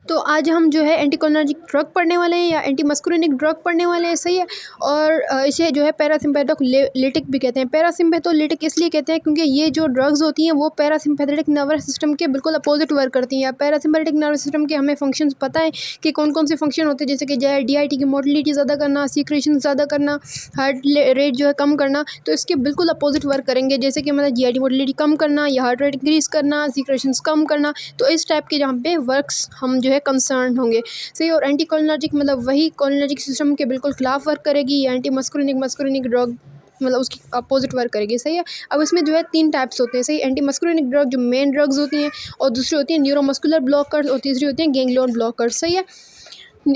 तो आज हम जो है एंटीकोलिनर्जिक ड्रग पढ़ने वाले हैं या एंटी मस्कुलिनिक ड्रग पढ़ने वाले हैं, सही है। और इसे जो है पैरासिम्पैथोलिटिक भी कहते हैं। पैरासिम्पैथोलिटिक इसलिए कहते हैं क्योंकि ये जो ड्रग्स होती हैं वो पैरासिम्पैथेटिक नर्वस सिस्टम के बिल्कुल अपोजिट वर्क करती हैं। पैरासिम्पैथेटिक नर्वस सिस्टम के हमें फंक्शंस पता है कि कौन कौन से फंक्शन होते हैं, जैसे कि DIT की मोटिलिटी ज़्यादा करना, सीक्रेशन ज़्यादा करना, हार्ट रेट जो है कम करना। तो इसके बिल्कुल अपोजिट वर्क करेंगे, जैसे कि मतलब GIT मोटिलिटी कम करना या हार्ट रेट इंक्रीज करना, सीक्रेशंस कम करना। तो इस टाइप के जहाँ पे वर्क्स हम जो है कंसर्न होंगे, सही। और एंटीकोलिनर्जिक मतलब वही कोलिनर्जिक सिस्टम के बिल्कुल खिलाफ वर्क करेगी। या एंटी मस्कुलिनिक ड्रग मतलब उसकी अपोजिट वर्क करेगी, सही है। अब इसमें जो है 3 टाइप्स होते हैं, सही। एंटी मस्कुलिनिक ड्रग जो मेन ड्रग्स होती हैं, और दूसरी होती है न्यूरोमस्कुलर ब्लॉकर्स, और तीसरी होती है गैंग्लियन ब्लॉकर्स, सही है।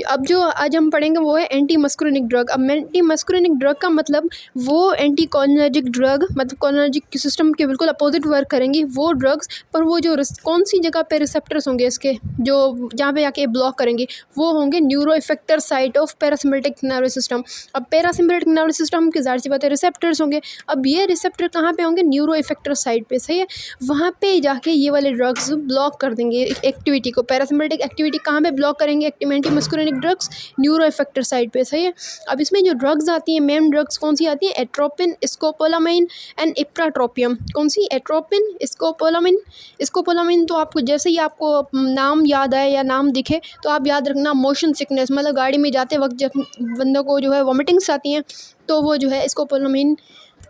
अब जो आज हम पढ़ेंगे वो है एंटी मस्कुलिनिक ड्रग। अब एंटी मस्कुलिनिक ड्रग का मतलब वो एंटी कोलिनर्जिक ड्रग, मतलब कोलिनर्जिक सिस्टम के बिल्कुल अपोजिट वर्क करेंगी वो ड्रग्स। पर वो जो कौन सी जगह पे रिसेप्टर्स होंगे इसके, जो जहाँ पे जाके ब्लॉक करेंगे, वो होंगे neuro effector site of parasympathetic nervous system. अब पैरासिम्पैथेटिक नर्वस सिस्टम के ज़ाहिर सी बात है रिसेप्टर्स होंगे। अब ये रिसेप्टर कहाँ पे होंगे? न्यूरो इफेक्टर साइट पे, सही है। वहाँ पे जाके ये वाले ड्रग्स ब्लॉक कर देंगे एक्टिविटी को। पैरासिम्पैथेटिक एक्टिविटी कहाँ पे ब्लॉक करेंगे? Anti मस्कुलिनिक drugs neuro effector site पे, सही है। अब इसमें जो ड्रग्स आती हैं, मेन ड्रग्स कौन सी आती है? Atropine, scopolamine and ipratropium. कौन सी? एट्रोपिन, स्कोपोलामाइन तो आपको जैसे ही आपको नाम याद आए या नाम दिखे तो आप याद रखना मोशन सिकनेस, मतलब गाड़ी में जाते वक्त जब बंदों को जो है वॉमिटिंग्स आती हैं तो वो जो है स्कोपोलामाइन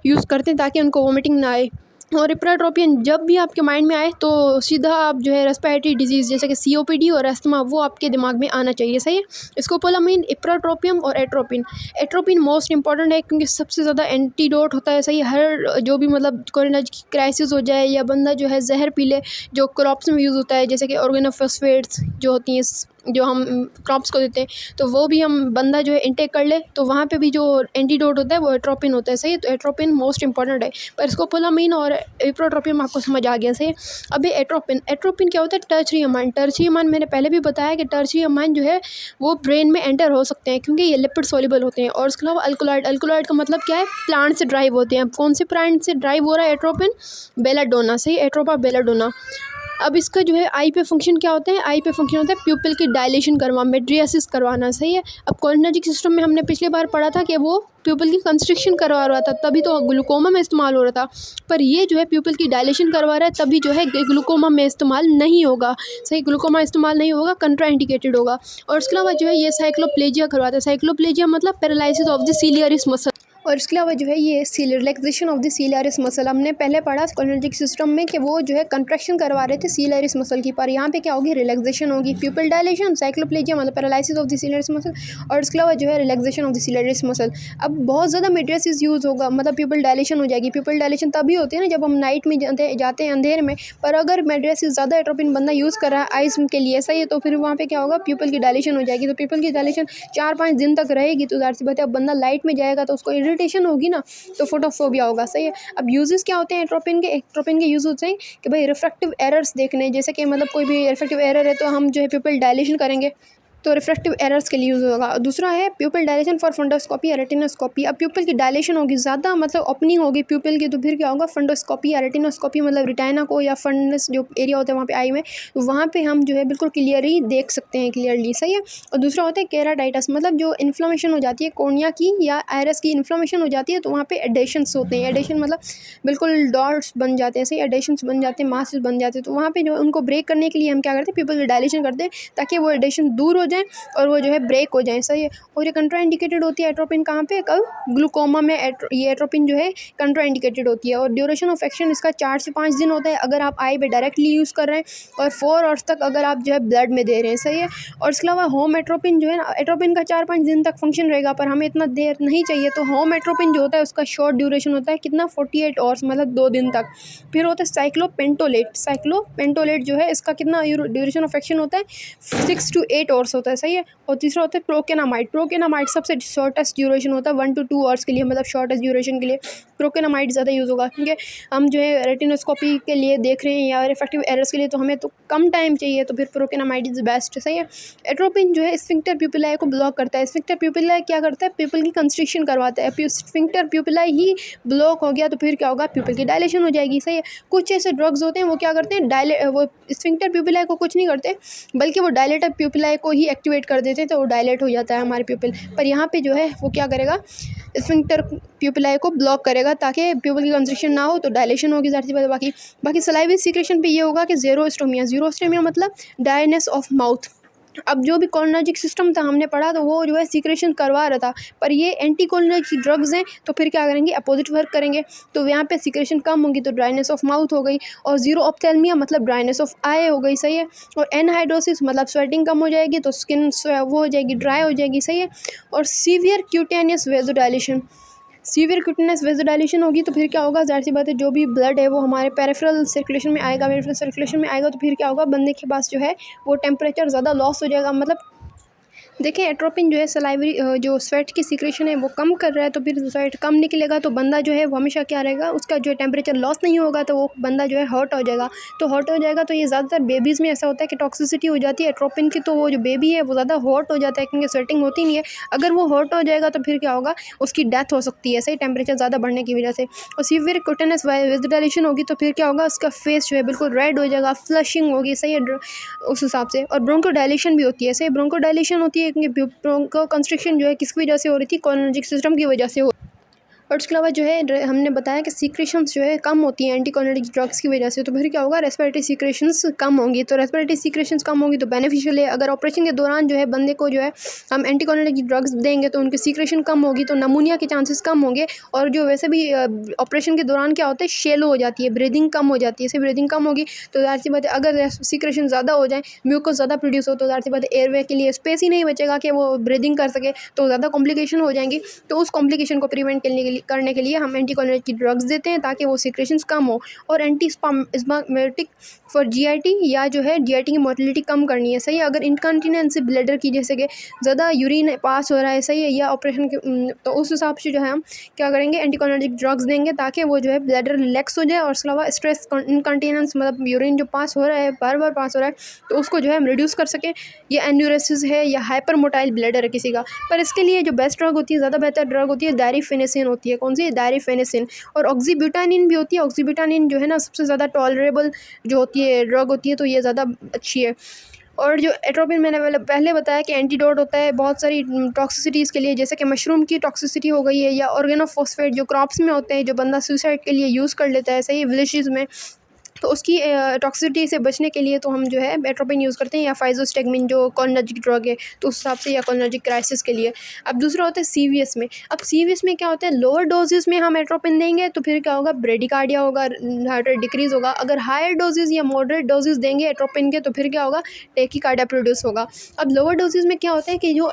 यूज़ करते हैं ताकि उनको वॉमिटिंग ना आए। और इप्राट्रोपियन जब भी आपके माइंड में आए तो सीधा आप जो है रेस्पिरेटरी डिजीज़ जैसे कि COPD और अस्थमा वो आपके दिमाग में आना चाहिए, सही है। स्कोपोलामाइन, इप्राट्रोपियम और एट्रोपिन मोस्ट इंपॉर्टेंट है क्योंकि सबसे ज़्यादा एंटीडोट होता है, सही। हर जो भी मतलब कोलिनर्जिक क्राइसिस हो जाए या बंदा जो है जहर पी ले, जो क्रॉप्स में यूज़ होता है, जैसे कि ऑर्गेनोफॉस्फेट्स जो होती हैं जो हम क्रॉप्स को देते हैं, तो वो भी हम बंदा जो है इंटेक कर ले तो वहाँ पे भी जो एंटीडोट होता है वो एट्रोपिन होता है, सही है। तो एट्रोपिन मोस्ट इंपॉर्टेंट है। पर स्कोपोलामाइन और इप्राट्रोपियम आपको समझ आ गया, सही। अभी एट्रोपिन क्या होता है? टर्शियरी अमाइन मैंने पहले भी बताया कि टर्शियरी अमाइन जो है वो ब्रेन में एंटर हो सकते हैं क्योंकि ये लिपिड सॉल्युबल होते हैं। और उसके अलावा अल्कोलॉइड का मतलब क्या है? प्लांट से ड्राइव होते हैं। कौन से प्लांट से ड्राइव हो रहा है एट्रोपिन? बेलाडोना, सही। Atropa belladonna. अब इसका जो है आई पे फंक्शन क्या होता है? आई पे फंक्शन होता है प्यूपिल की डायलेशन करवाना, मेड्रियासिस करवाना, सही है। अब कोलिनर्जिक सिस्टम में हमने पिछली बार पढ़ा था कि वो प्यूपिल की कंस्ट्रिक्शन करवा रहा था, तभी तो ग्लूकोमा में इस्तेमाल हो रहा था। पर ये जो है प्यूपिल की डायलेशन करवा रहा है तभी जो है ग्लूकोमा में इस्तेमाल नहीं होगा, सही। ग्लूकोमा इस्तेमाल नहीं होगा, कंट्राइंडिकेटेड होगा। और उसके अलावा जो है ये साइक्लोप्लेजिया करवाता है। साइक्लोप्लेजिया मतलब paralysis of the ciliaris muscle. और इसके अलावा जो है ये relaxation of the ciliaris muscle. हमने पहले पढ़ा कोलिनर्जिक सिस्टम में कि वो जो है कंट्रैक्शन करवा रहे थे सिलियरिस मसल की, पर यहाँ पे क्या होगी? रिलैक्सेशन होगी। प्यूपिल डायलेशन, साइक्लोप्लेजिया मतलब paralysis of the ciliaris muscle, और इसके अलावा जो है relaxation of the ciliaris muscle. अब बहुत ज़्यादा मेड्रियासिस यूज़ होगा, मतलब प्यूपिल डायलेशन हो जाएगी। प्यूपिल डायलेशन तभी होती है ना जब हम नाइट में जाते हैं अंधेरे में। पर अगर मेड्रियासिस ज़्यादा एट्रोपिन बंदा यूज़ कर रहा है आइज़ के लिए, सही है, तो फिर वहाँ पे क्या होगा? प्यूपिल की डायलेशन हो जाएगी। तो प्यूपिल की डायलेशन 4-5 दिन तक रहेगी तो ज़ाहिर सी बात है अब बंदा लाइट में जाएगा तो उसको इरिटेशन होगी ना, तो फोटोफोबिया होगा, सही है। अब यूजेस क्या होते हैं एट्रोपिन के यूज होते हैं कि भाई रिफ्रैक्टिव एरर्स देखने, जैसे कि मतलब कोई भी रिफ्रैक्टिव एरर है तो हम जो है प्यूपिल डायलेशन करेंगे, तो रिफ्रैक्टिव एरर्स के लिए यूज़ होगा। दूसरा है प्यूपिल डायलेशन फॉर फंडोस्कोपी या रेटिनोस्कोपी। अब प्यूपिल की डायलेशन होगी ज़्यादा, मतलब ओपनिंग होगी प्यूपिल की, तो फिर क्या होगा? फंडोस्कोपी या रेटिनोस्कोपी, मतलब रिटाइना को या फंडस जो एरिया होता है वहाँ पे आई में, तो वहाँ पे हम जो है बिल्कुल क्लियरली देख सकते हैं, क्लियरली, सही है। और दूसरा होता है केराटाइटस, मतलब जो इन्फ्लेमेशन हो जाती है कोर्निया की या आयरस की इन्फ्लेमेशन हो जाती है तो वहाँ पे एडेशंस होते हैं। एडेशन मतलब बिल्कुल डॉट्स बन जाते हैं, सही। एडेशंस बन जाते हैं, मासेस बन जाते हैं, तो वहाँ पे जो उनको ब्रेक करने के लिए हम क्या करते हैं? प्यूपिल की डायलेशन करते हैं ताकि वो एडेशन दूर हो जाए और वो जो है ब्रेक हो जाए, सही है। और ये कंट्राइंडिकेटेड होती है एट्रोपिन कहाँ पे? कब? ग्लूकोमा में ये एट्रोपिन जो है कंट्राइंडिकेटेड होती है। और ड्यूरेशन ऑफ एक्शन इसका 4 से 5 दिन होता है अगर आप आई पे डायरेक्टली यूज़ कर रहे हैं, और 4 आवर्स तक अगर आप जो है ब्लड में दे रहे हैं, सही है। और इसके अलावा होम एट्रोपिन जो है ना, एट्रोपिन का 4-5 दिन तक फंक्शन रहेगा, पर हमें इतना देर नहीं चाहिए, तो होम एट्रोपिन जो होता है उसका शॉर्ट ड्यूरेशन होता है कितना? 48 आवर्स, मतलब 2 दिन तक। फिर होता है साइक्लोपेंटोलेट जो है इसका कितना ड्यूरेशन ऑफ एक्शन होता है? 6 to 8 आवर्स होता है। होता है, सही है। और तीसरा होता है प्रोकेनामाइड। प्रोकेनामाइड सबसे शॉर्टेस्ट ड्यूरेशन होता है 1 to 2 आवर्स के लिए, मतलब शॉर्टेस्ट ड्यूरेशन के लिए प्रोकेनामाइड ज़्यादा यूज़ होगा, क्योंकि हम जो है रेटिनोस्कोपी के लिए देख रहे हैं या रिफ्रैक्टिव एरर्स के लिए, तो हमें तो कम टाइम चाहिए, तो फिर प्रोकेनामाइड इज़ बेस्ट, सही है। एट्रोपिन जो है स्फिंक्टर प्यूपिलाई को ब्लॉक करता है। स्फिंक्टर प्यूपिलाई क्या करता है, प्यूपिल की कंस्ट्रिक्शन करवाता है। स्फिंक्टर प्यूपिलाई ही ब्लॉक हो गया तो फिर क्या होगा, प्यूपिल की डायलेशन हो जाएगी, सही है। कुछ ऐसे ड्रग्स होते हैं वो क्या करते हैं, वो स्फिंक्टर प्यूपिलाई को कुछ नहीं करते, बल्कि वो डायलेटर प्यूपिलाई को ही एक्टिवेट कर देते हैं, तो वो डायलेट हो जाता है हमारे प्यूपिल। पर यहाँ पे जो है वो क्या करेगा, स्फिंक्टर प्यूपिलाई को ब्लॉक करेगा ताकि प्यूपिल की कंस्ट्रिक्शन ना हो, तो डायलेशन होगी ज़ाहिर सी बात है। बाकी सलाइवरी सीक्रेशन पे ये होगा कि ज़ीरोस्टोमिया मतलब ड्राइनेस ऑफ माउथ। अब जो भी कोलिनर्जिक सिस्टम था हमने पढ़ा, तो वो जो है सीक्रेशन करवा रहा था, पर ये एंटी कोलिनर्जिक ड्रग्स हैं, तो फिर क्या करेंगे, अपोजिट वर्क करेंगे, तो यहाँ पे सीक्रेशन कम होगी तो ड्राइनेस ऑफ माउथ हो गई, और जीरो ऑप्थेल्मिया मतलब ड्राइनेस ऑफ आई हो गई, सही है। और एनहाइड्रोसिस मतलब स्वेटिंग कम हो जाएगी, तो स्किन वो हो जाएगी, ड्राई हो जाएगी, सही है। और severe cutaneous vasodilation, severe cutaneous vasodilation होगी तो फिर क्या होगा, ज़ाहिर सी बात है जो भी ब्लड है वो हमारे पेरिफेरल सर्कुलेशन में आएगा, तो फिर क्या होगा, बंदे के पास जो है वो टेम्परेचर ज़्यादा लॉस हो जाएगा। मतलब देखिए एट्रोपिन जो है सलाइवरी जो स्वेट की सीक्रेशन है वो कम कर रहा है, तो फिर स्वेट कम निकलेगा तो बंदा जो है वो हमेशा क्या रहेगा, उसका जो टेम्परेचर लॉस नहीं होगा, तो वो बंदा जो है हॉट हो जाएगा। तो हॉट हो जाएगा तो ये ज़्यादातर बेबीज़ में ऐसा होता है कि टॉक्सिसिटी हो जाती है एट्रोपिन की, तो वो जो बेबी है वो ज़्यादा हॉट हो जाता है क्योंकि स्वेटिंग होती नहीं है। अगर वो हॉट हो जाएगा तो फिर क्या होगा, उसकी डेथ हो सकती है, सही, टेम्परेचर ज़्यादा बढ़ने की वजह से। और सीवियर क्यूटेनियस वेजोडाइलेशन होगी तो फिर क्या होगा, उसका फेस जो है बिल्कुल रेड हो जाएगा, फ्लशिंग होगी, सही है, उस हिसाब से। और ब्रोंकोडाइलेशन भी होती है, सही, ब्रोंकोडाइलेशन होती है क्योंकि को कंस्ट्रक्शन जो है किसकी वजह से हो रही थी, कोलिनर्जिक सिस्टम की वजह से हो। और उसके अलावा जो है हमने बताया कि सीक्रेशंस जो है कम होती हैं एंटीकोलिनर्जिक ड्रग्स की वजह से, तो फिर क्या होगा, रेस्पिरेटरी सीक्रेशंस कम होंगी, तो रेस्पिरेटरी सीक्रेशंस कम होंगी तो बेनिफिशियल है। अगर ऑपरेशन के दौरान जो है बंदे को जो है हम एंटीकोलिनर्जिक ड्रग्स देंगे तो उनकी सीक्रेशन कम होगी, तो नमूनिया के चांसेस कम होंगे। और जो वैसे भी ऑपरेशन के दौरान क्या होता है, शेलो हो जाती है, ब्रीदिंग कम हो जाती है, ऐसे ब्रीदिंग कम होगी तो ज़ाहिर सी बात है अगर सीक्रेशन ज़्यादा हो जाए, म्यूकस ज़्यादा प्रोड्यूस हो, तो ज़ाहिर सी बात है एयरवे के लिए स्पेस ही नहीं बचेगा कि वो ब्रीदिंग कर सके, तो ज़्यादा कॉम्प्लिकेशन हो जाएंगी। तो उस कॉम्प्लिकेशन को प्रिवेंट करने के लिए हम एंटीकोलिनर्जिक ड्रग्स देते हैं ताकि वो सीक्रेशंस कम हो। और एंटी स्पामेटिक फॉर जीआईटी, या जो है जीआईटी की मोटिलिटी कम करनी है, सही है। अगर इनकॉन्टिनेंस ब्लैडर की जैसे कि ज़्यादा यूरिन पास हो रहा है, सही है, या ऑपरेशन के तो उस हिसाब से जो है हम क्या करेंगे, एंटीकोलिनर्जिक ड्रग्स देंगे ताकि वो जो है ब्लैडर रिलैक्स हो जाए। और उसके अलावा स्ट्रेस इनकॉन्टिनेंस मतलब यूरिन जो पास हो रहा है, बार बार पास हो रहा है, तो उसको जो है हम रिड्यूस कर सकें। या एन्यूरेसिस है या हाइपर मोटाइल ब्लैडर है किसी का, पर इसके लिए जो बेस्ट ड्रग होती है, ज़्यादा बेहतर ड्रग होती है डायरिफेनेसिन होती है। कौन सी, डायरिफेनेसिन। और ऑक्सीब्यूटानिन भी होती है। ऑक्सीब्यूटानिन जो है ना सबसे ज़्यादा टॉलरेबल जो होती है ड्रग होती है, तो ये ज़्यादा अच्छी है। और जो एट्रोपिन मैंने पहले बताया कि एंटीडोट होता है बहुत सारी टॉक्सिसिटीज़ के लिए, जैसे कि मशरूम की टॉक्सिसिटी हो गई है, या ऑर्गेनोफॉस्फेट जो क्रॉप्स में होते हैं जो बंदा सुसाइड के लिए यूज़ कर लेता है, सही है, विलेजेस में, तो उसकी टॉक्सिसिटी से बचने के लिए तो हम जो है एट्रोपिन यूज़ करते हैं, या फाइजोस्टेगमिन जो कोलिनर्जिक ड्रग है, तो उस हिसाब से, या कोलिनर्जिक क्राइसिस के लिए। अब दूसरा होता है सीवीएस में। अब सीवीएस में क्या होता है, लोअर डोजेस में हम एट्रोपिन देंगे तो फिर क्या होगा, ब्रेडिकार्डिया होगा, हार्ट रेट डिक्रीज़ होगा। अगर हायर डोजेज़ या मॉडरेट डोजेज़ देंगे एट्रोपिन के तो फिर क्या होगा, टेकीकार्डिया प्रोड्यूस होगा। अब लोअर डोजेज़ में क्या होता है कि जो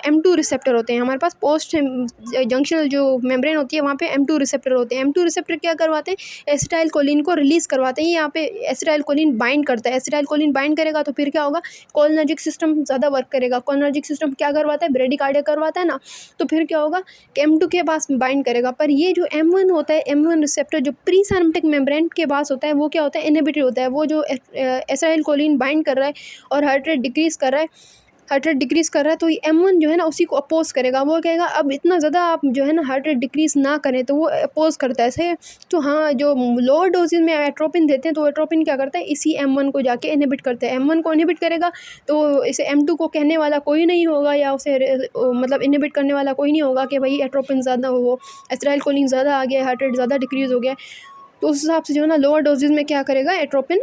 M2 रिसेप्टर होते हैं हमारे पास, पोस्ट जंक्शनल जो मेम्ब्रेन होती है वहाँ पे M2 रिसेप्टर होते हैं। M2 रिसेप्टर क्या करवाते हैं, एसिटाइलकोलिन को रिलीज़ करवाते हैं। यहाँ पे एसिटाइलकोलिन बाइंड करता है, एसिटाइलकोलिन बाइंड करेगा तो फिर क्या होगा, कोलिनर्जिक सिस्टम ज़्यादा वर्क करेगा। कोलिनर्जिक सिस्टम क्या करवाता है, ब्रेडिकार्डिया करवाता है ना, तो फिर क्या होगा कि M2 के पास बाइंड करेगा। पर ये जो M1 होता है, M1 रिसेप्टर जो प्री सिनेप्टिक मेम्ब्रेन के पास होता है, वो क्या होता है, इनहिबिटरी होता है। वो जो एसिटाइलकोलिन बाइंड कर रहा है और हार्ट रेट डिक्रीज़ कर रहा है, तो ये M1 जो है ना उसी को अपोज करेगा। वो कहेगा अब इतना ज़्यादा आप जो है ना हार्ट रेट डिक्रीज़ ना करें, तो वो अपोज करता है, सही है। तो हाँ, जो लोअर डोजेज में एट्रोपिन देते हैं तो एट्रोपिन क्या करता है, इसी M1 को जाके इनहिबिट करता है। M1 को इनहिबिट करेगा तो इसे M2 को कहने वाला कोई नहीं होगा, या उसे मतलब इनहिबिट करने वाला कोई नहीं होगा कि भाई एट्रोपिन ज़्यादा हो, एसिटाइलकोलिन ज़्यादा आ गया, हार्ट रेट ज़्यादा डिक्रीज़ हो गया। तो उस हिसाब से जो है ना लोअर डोजेज में क्या करेगा एट्रोपिन,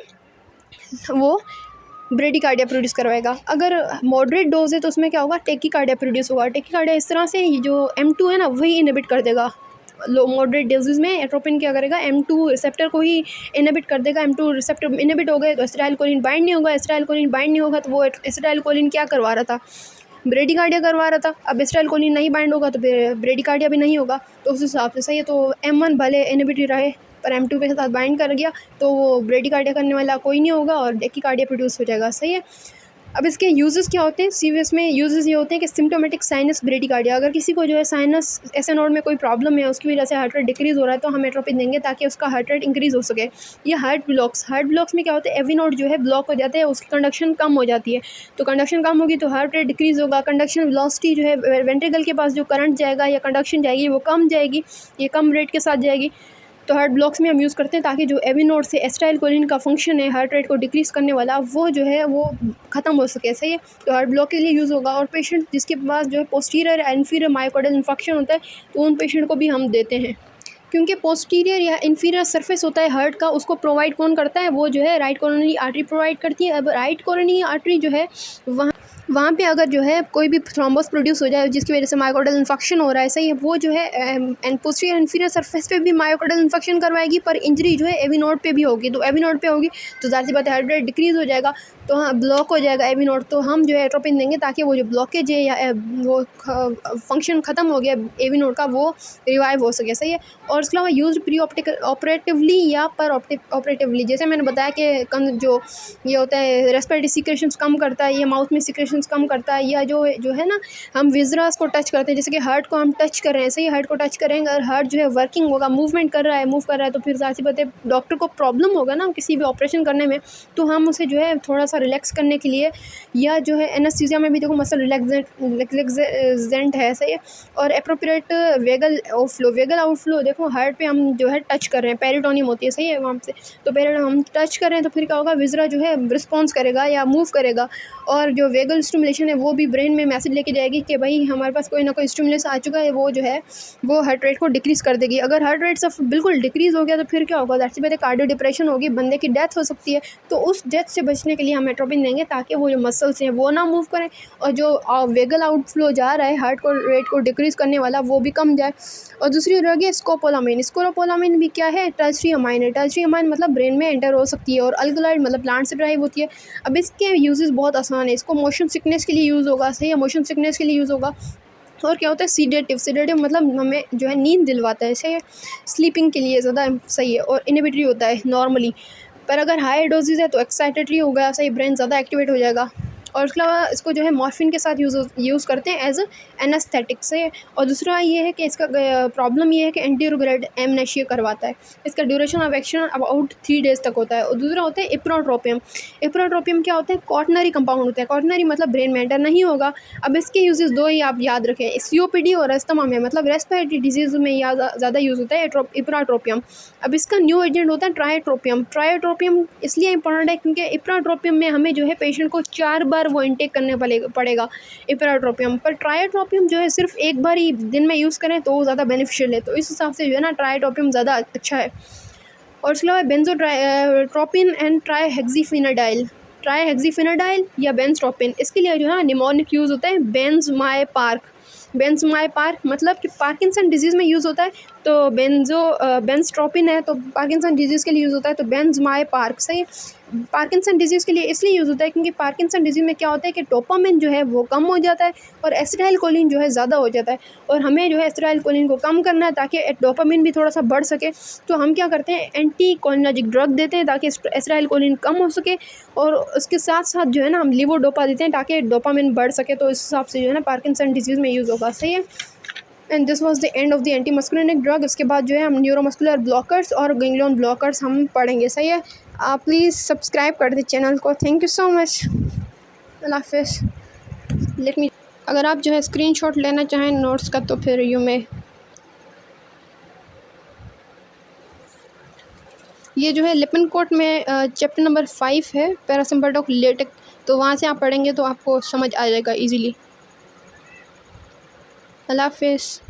वो ब्रेडिकार्डिया प्रोड्यूस करवाएगा। अगर मॉडरेट डोज है तो उसमें क्या होगा, टेकीकार्डिया प्रोड्यूस होगा। टेकीकार्डिया इस तरह से जो M2 है ना वही इनहिबिट कर देगा। लो मॉडरेट डोजेज में एट्रोपिन क्या करेगा, M2 रिसेप्टर को ही इनहिबिट कर देगा। M2 रिसेप्टर इनहिबिट हो गए तो एसिटाइलकोलिन बाइंड नहीं होगा, एसिटाइलकोलिन बाइंड नहीं होगा तो वो एसिटाइलकोलिन क्या करवा रहा था, ब्रेडिकार्डिया करवा रहा था। अब एसिटाइलकोलिन नहीं बाइंड होगा तो ब्रेडिकार्डिया भी नहीं होगा, तो उस हिसाब से, सही है। तो M1 भले इनहिबिट रहे पर M2 के साथ बाइंड कर गया तो वो ब्रेडिकार्डिया करने वाला कोई नहीं होगा और टेकीकार्डिया प्रोड्यूस हो जाएगा, सही है। अब इसके यूजेस क्या होते हैं, सीवीएस में यूजेस ये होते हैं कि सिम्टोमेटिक साइनस ब्रेडिकार्डिया, अगर किसी को जो है साइनस एसएनओड में कोई प्रॉब्लम है, उसकी वजह से हार्ट रेट डिक्रीज़ हो रहा है, तो हम एट्रोपिन देंगे ताकि उसका हार्ट रेट इंक्रीज़ हो सके। या हार्ट ब्लॉक्स में क्या होता है, एवी नोड जो है ब्लॉक हो जाते हैं, उसकी कंडक्शन कम हो जाती है, तो कंडक्शन कम होगी तो हार्ट रेट डिक्रीज़ होगा। कंडक्शन वेलोसिटी जो है वेंट्रिकल के पास जो करंट जाएगा या कंडक्शन जाएगी वो कम जाएगी, ये कम रेट के साथ जाएगी। तो हार्ट ब्लॉक्स में हम यूज़ करते हैं ताकि जो एवी नोड से एसिटाइलकोलिन का फंक्शन है हार्ट रेट को डिक्रीज़ करने वाला, वो जो है वो ख़त्म हो सके। सही है, तो हार्ट ब्लॉक के लिए यूज़ होगा। और पेशेंट जिसके पास जो है पोस्टीरियर या इन्फीरियर मायोकार्डियल इन्फेक्शन होता है, तो उन पेशेंट को भी हम देते हैं, क्योंकि पोस्टीरियर या इन्फीरियर सरफेस होता है हार्ट का, उसको प्रोवाइड कौन करता है, वो जो है राइट कोरोनरी आर्टरी प्रोवाइड करती है। अब राइट कोरोनरी आर्टरी जो है वहाँ पे अगर जो है कोई भी थ्रोम्बोस प्रोड्यूस हो जाए जिसकी वजह से मायोकार्डियल इन्फेक्शन हो रहा है, सही है, वो जो है एंड पोस्टीरियर इन्फीरियर सरफेस पे भी मायोकार्डियल इन्फेक्शन करवाएगी, पर इंजरी जो है एवी नोड पे भी होगी। तो एवी नोड पे होगी तो ज़ाहिर सी बात है हार्ट रेट डिक्रीज़ हो जाएगा, तो हाँ ब्लॉक हो जाएगा एवी नोड, तो हम जो है एट्रोपिन देंगे ताकि वो जो ब्लॉकेज है या वो फंक्शन ख़त्म हो गया एवी नोड का, वो रिवाइव हो सके। सही है, और उसके अलावा यूज प्री ऑपरेटिवली या पर ऑपरेटिवली, जैसे मैंने बताया कि जो ये होता है रेस्पिरेटरी सिक्रेशंस कम करता है, या माउथ में सिक्रेशंस कम करता है, या जो है ना हम विजरास को टच करते हैं, जैसे कि हार्ट को हम टच कर रहे हैं, सही हार्ट को टच करेंगे और हार्ट जो है वर्किंग होगा, मूवमेंट कर रहा है, तो फिर ज़ाहिर सी बात है डॉक्टर को प्रॉब्लम होगा ना किसी भी ऑपरेशन करने में, तो हम उसे जो है थोड़ा सा रिलैक्स करने के लिए, या जो है एनेस्थीसिया में भी देखो मसल रिलैक्सेंट है, सही है, और एप्रोप्रिएट वेगल आउटफ्लो देखो हार्ट पे हम जो है टच कर रहे हैं, पेरिटोनियम होती है, सही है, वहाँ से तो हम टच कर रहे हैं, तो फिर क्या होगा, विजरा जो है रिस्पॉन्स करेगा या मूव करेगा, और जो वेगल स्टिमुलेशन है वो भी ब्रेन में मैसेज लेके जाएगी कि भाई हमारे पास कोई ना कोई स्टिमुलस आ चुका है, वो जो है वो हार्ट रेट को डिक्रीज़ कर देगी। अगर हार्ट रेट सब बिल्कुल डिक्रीज़ हो गया तो फिर क्या होगा, दैट्स पहले कार्डियो डिप्रेशन होगी, बंदे की डेथ हो सकती है। तो उस डेथ से बचने के लिए हम एट्रोपिन देंगे ताकि वो जो मसल्स हैं वो ना मूव करें, और जो वेगल आउटफ्लो जा रहा है हार्ट को रेट को डिक्रीज़ करने वाला, वो भी कम जाए। और दूसरी रह गई स्कोपोलामाइन भी क्या है, टर्शियरी अमाइन है। टर्शियरी अमाइन मतलब ब्रेन में एंटर हो सकती है, और अल्कलॉइड मतलब प्लांट से ड्राइव होती है। अब इसके यूजेस बहुत आसान है, इसको मोशन सिकनेस के लिए यूज़ होगा, सही है, मोशन सिकनेस के लिए यूज़ होगा। और क्या होता है, सीडेटिव मतलब हमें जो है नींद दिलवाता है, सही है, स्लीपिंग के लिए ज़्यादा सही है, और इनहिबिटरी होता है नॉर्मली, पर अगर हाई डोजेज है तो एक्साइटेटरी हो गया, सही, ब्रेन ज़्यादा एक्टिवेट हो जाएगा। और उसके अलावा इसको जो है मॉर्फिन के साथ यूज़ करते हैं एज एनेस्थेटिक से। और दूसरा ये है कि इसका प्रॉब्लम ये है कि एंटीरोग्रेड एमनेशिया करवाता है, इसका duration of action about 3 days तक होता है। और दूसरा होता है इप्रोट्रोपियम क्या होता है, कॉटनरी कंपाउंड होता है, कॉटनरी मतलब ब्रेन में एंटर नहीं होगा। अब इसके यूजेस दो ही आप याद रखें, COPD और अस्थमा में, मतलब रेस्पिरेटरी डिजीज़ में ज़्यादा यूज़ होता है इप्रोट्रोपियम। अब इसका न्यू एजेंट होता है ट्रायोट्रोपियम इसलिए इंपॉर्टेंट है क्योंकि इप्रोट्रोपियम में हमें जो है पेशेंट को 4 बार वो इंटेक करने पड़ेगा इप्रोट्रोपियम, पर ट्रायोट्रोपियम जो है सिर्फ एक बार ही दिन में यूज़ करें तो वो ज़्यादा बेनिफिशियल है। तो इस हिसाब से जो है ना ट्रायोट्रोपियम ज़्यादा अच्छा है। और उसके अलावा बेंजोट्रोपिन एंड ट्राईहेक्सीफिनाडाइल या बेंजट्रोपिन, इसके लिए जो है निमोनिक यूज़ होता है बेंजमाइपार्क मतलब कि पार्किंसन डिजीज़ में यूज़ होता है, तो बेंजट्रोपिन है तो पार्किंसन डिजीज़ के लिए यूज़ होता है, तो बेंजमाइपार्क, सही। पार्किंसन डिजीज़ के लिए इसलिए यूज़ होता है क्योंकि पार्किंसन डिजीज़ में क्या होता है कि डोपामिन जो है वो कम हो जाता है और एसिटाइलकोलिन जो है ज़्यादा हो जाता है, और हमें जो है एसिटाइलकोलिन को कम करना है ताकि डोपामिन भी थोड़ा सा बढ़ सके। तो हम क्या करते हैं, एंटीकोलिनर्जिक ड्रग देते हैं ताकि एसिटाइलकोलिन कम हो सके, और उसके साथ साथ जो है ना हम लीवोडोपा देते हैं ताकि डोपामिन बढ़ सके। तो इस हिसाब से जो है ना पार्किंसन डिजीज़ में यूज़ होगा, सही है। And this was the end of the anti मस्कुलिनिक drug. इसके बाद जो है हम न्यूरोमस्कुलर ब्लॉकर्स और गैंग्लियन ब्लॉकर्स हम पढ़ेंगे, सही है। आप प्लीज़ सब्सक्राइब कर दे चैनल को, थैंक यू सो मच, अल्लाह हाफिज़। अगर आप जो है स्क्रीनशॉट लेना चाहें नोट्स का तो फिर ये जो है लिपिनकोट में चैप्टर नंबर 5 है पैरासिम्पेथोलेटिक, तो वहाँ से आप पढ़ेंगे तो आपको समझ आ जाएगा ईजीली। अल्लाह हाफिज़।